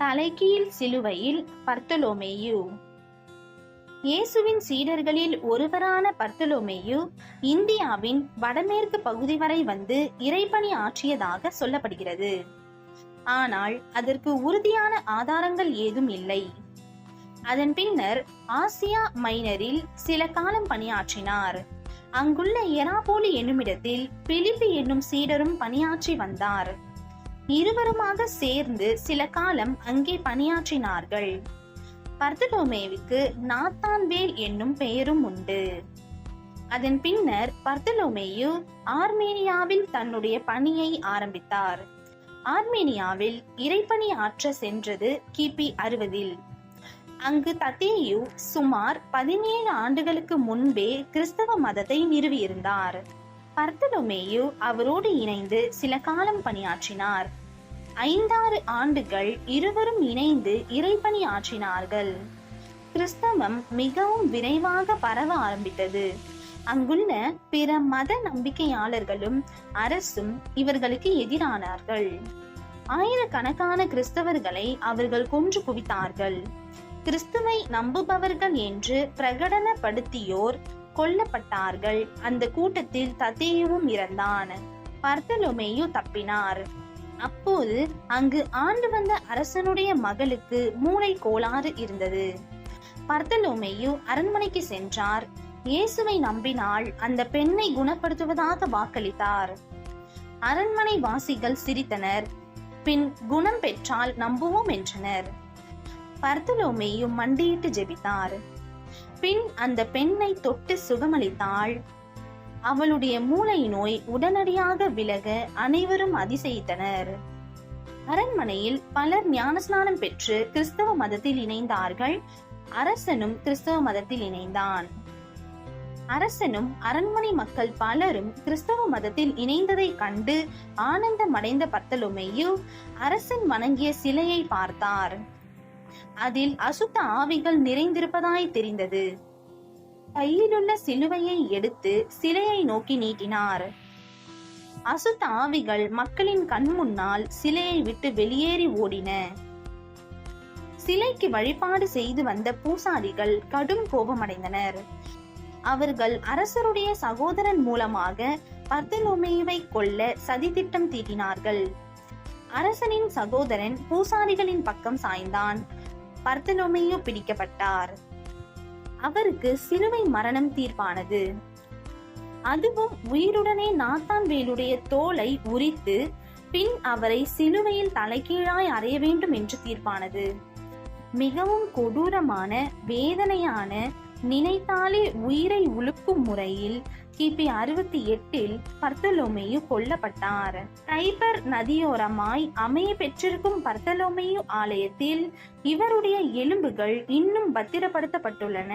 தலைகீழ் சிலுவையில் பர்த்தலோமேயு. இயேசுவின் சீடர்களில் ஒருவரான பர்த்தலோமேயு இந்தியாவின் வடமேற்கு பகுதி வரை வந்து இறைப்பணி ஆற்றியதாக சொல்லப்படுகிறது. ஆனால் அதற்கு உறுதியான ஆதாரங்கள் ஏதும் இல்லை. அதன் பின்னர் ஆசியா மைனரில் சில காலம் பணியாற்றினார். அங்குள்ள எராபோலி என்னுமிடத்தில் பிலிப்பி என்னும் சீடரும் பணியாற்றி வந்தார். இருவருமாக சேர்ந்து சில காலம் அங்கே பணியாற்றினார்கள். பர்த்தலோமேவுக்கு நாத்தான்வேல் என்னும் பெயரும் உண்டு. அதன் பின்னர் பர்த்தலோமேயு ஆர்மேனியாவில் தன்னுடைய பணியை ஆரம்பித்தார். ஆர்மேனியாவில் இறைப்பணி ஆற்ற சென்றது கிபி 60. அங்கு ததேயு சுமார் 17 ஆண்டுகளுக்கு முன்பே கிறிஸ்தவ மதத்தை நிறுவியிருந்தார். பர்த்தலோமேயு அவரோடு இணைந்து சில காலம் பணியாற்றினார். 5-6 ஆண்டுகள் இருவரும் இணைந்து இறைப்பணி ஆற்றினார்கள். கிறிஸ்தவம் மிகவும் விரைவாக பரவ ஆரம்பித்தது. அங்குள்ள பிற மத நம்பிக்கையாளர்களும் அரசும் இவர்களுக்கு எதிரானார்கள். ஆயிரக்கணக்கான கிறிஸ்தவர்களை அவர்கள் கொன்று குவித்தார்கள். கிறிஸ்துவை நம்புபவர்கள் என்று பிரகடனப்படுத்தியோர் கொல்லப்பட்டார்கள். அந்த கூட்டத்தில் ததேயுவும் இறந்தான். பர்த்தலோமேயு தப்பினார். அப்போது அங்கு ஆண்டு வந்த அரசனுடைய மகளுக்கு மூளை கோளாறு இருந்தது. பர்த்தலோமேயு அரண்மனைக்கு சென்றார். இயேசுவை நம்பினால் அந்த பெண்ணை குணப்படுத்துவதாக வாக்களித்தார். அரண்மனை வாசிகள் சிரித்தனர். பின் குணம் பெற்றால் நம்புவோம் என்றனர். பர்த்தலோமேயு மண்டியிட்டு ஜெபித்தார். பின் அந்த பெண்ணை தொட்டு சுகமளித்தாள். அவளுடைய மூளை நோய் உடனடியாக விலக அனைவரும் அதிசயித்தனர். அரண்மனையில் பலர் ஞானஸ்நானம் பெற்று கிறிஸ்தவ மதத்தில் இணைந்தார்கள். அரசனும் கிறிஸ்தவ மதத்தில் இணைந்தான். அரசனும் அரண்மனை மக்கள் பலரும் கிறிஸ்தவ மதத்தில் இணைந்ததை கண்டு ஆனந்தமடைந்த பர்த்தலோமேயு அரசன் வணங்கிய சிலையை பார்த்தார். அதில் அசுத்த ஆவிகள் நிறைந்திருப்பதாய் தெரிந்தது. கையிலுள்ள சிலுவையை எடுத்து சிலையை நோக்கி நீட்டினார். அசுத்த ஆவிகள் மக்களின் கண் முன்னால் சிலையை விட்டு வெளியேறி ஓடின. சிலைக்கு வழிபாடு செய்து வந்த பூசாரிகள் கடும் கோபமடைந்தனர். அவர்கள் அரசருடைய சகோதரன் மூலமாக பர்த்தலோமேயுவை கொல்ல சதித்திட்டம் தீட்டினார்கள். அரசனின் சகோதரன் பூசாரிகளின் பக்கம் சாய்ந்தான். பர்த்தலோமேயு பிடிக்கப்பட்டார். அவருக்கு சிலுவை மரணம் தீர்ப்பானது. அதுவும் உயிருடனே நாத்தான்வேலுடைய தோலை உரித்து பின் அவரை சிலுவையில் தலைகீழாய் அறைய வேண்டும் என்று தீர்ப்பானது. மிகவும் கொடூரமான வேதனையான, நினைத்தாலே உயிரை உலுக்கும் முறையில் கிபி 68 பர்த்தலோமேயு கொல்லப்பட்டார். டைபர் நதியோரமாய் அமைய பெற்றிருக்கும் பர்த்தலோமேயு ஆலயத்தில் இவருடைய எலும்புகள் இன்னும் பத்திரப்படுத்தப்பட்டுள்ளன.